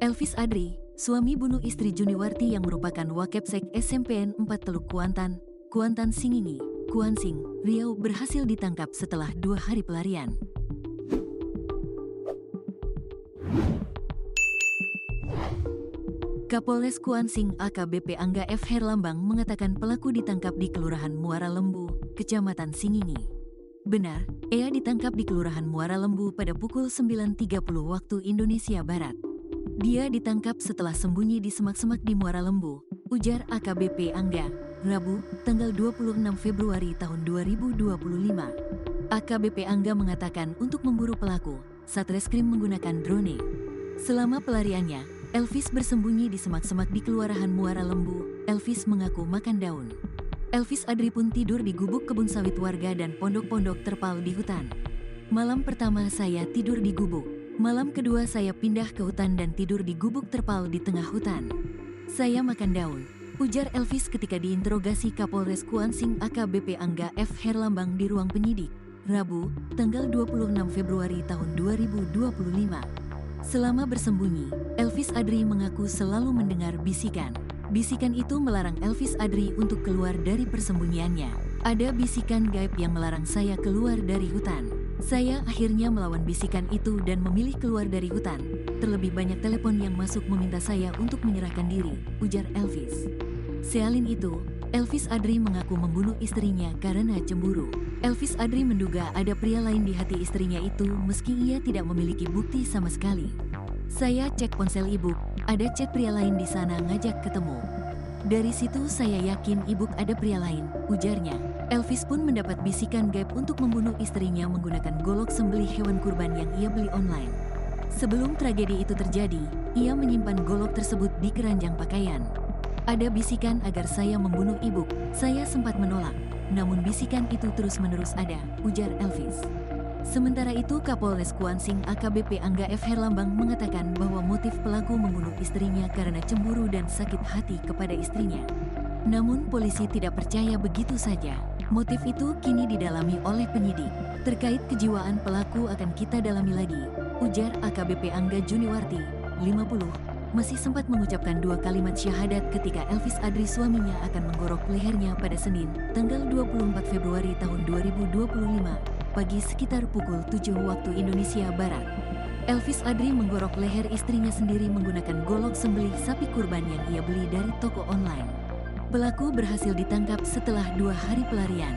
Elvis Adri, suami bunuh istri Juniwarti yang merupakan Wakapsek SMPN 4 Teluk Kuantan, Kuantan Singingi, Kuansing, Riau berhasil ditangkap setelah 2 hari pelarian. Kapolres Kuansing AKBP Angga F. Herlambang mengatakan pelaku ditangkap di Kelurahan Muara Lembu, Kecamatan Singingi. Benar, ia ditangkap di Kelurahan Muara Lembu pada pukul 9.30 waktu Indonesia Barat. Dia ditangkap setelah sembunyi di semak-semak di Muara Lembu, ujar AKBP Angga, Rabu, tanggal 26 Februari tahun 2025. AKBP Angga mengatakan untuk memburu pelaku, Satreskrim menggunakan drone. Selama pelariannya, Elvis bersembunyi di semak-semak di Kelurahan Muara Lembu. Elvis mengaku makan daun. Elvis Adri pun tidur di gubuk kebun sawit warga dan pondok-pondok terpal di hutan. Malam pertama saya tidur di gubuk. Malam kedua saya pindah ke hutan dan tidur di gubuk terpal di tengah hutan. Saya makan daun, ujar Elvis ketika diinterogasi Kapolres Kuansing AKBP Angga F. Herlambang di ruang penyidik, Rabu, tanggal 26 Februari tahun 2025. Selama bersembunyi, Elvis Adri mengaku selalu mendengar bisikan. Bisikan itu melarang Elvis Adri untuk keluar dari persembunyiannya. Ada bisikan gaib yang melarang saya keluar dari hutan. Saya akhirnya melawan bisikan itu dan memilih keluar dari hutan. Terlebih banyak telepon yang masuk meminta saya untuk menyerahkan diri, ujar Elvis. Selain itu, Elvis Adri mengaku membunuh istrinya karena cemburu. Elvis Adri menduga ada pria lain di hati istrinya itu meski ia tidak memiliki bukti sama sekali. Saya cek ponsel ibu, ada chat pria lain di sana ngajak ketemu. Dari situ saya yakin ibu ada pria lain, ujarnya. Elvis pun mendapat bisikan gaib untuk membunuh istrinya menggunakan golok sembelih hewan kurban yang ia beli online. Sebelum tragedi itu terjadi, ia menyimpan golok tersebut di keranjang pakaian. Ada bisikan agar saya membunuh ibu, saya sempat menolak, namun bisikan itu terus-menerus ada, ujar Elvis. Sementara itu Kapolres Kuansing AKBP Angga F. Herlambang mengatakan bahwa motif pelaku membunuh istrinya karena cemburu dan sakit hati kepada istrinya. Namun polisi tidak percaya begitu saja. Motif itu kini didalami oleh penyidik. Terkait kejiwaan pelaku akan kita dalami lagi, ujar AKBP Angga Juniwarti, 50, masih sempat mengucapkan 2 kalimat syahadat ketika Elvis Adri suaminya akan menggorok lehernya pada Senin, tanggal 24 Februari tahun 2025, pagi sekitar pukul 7 waktu Indonesia Barat. Elvis Adri menggorok leher istrinya sendiri menggunakan golok sembelih sapi kurban yang ia beli dari toko online. Pelaku berhasil ditangkap setelah 2 hari pelarian.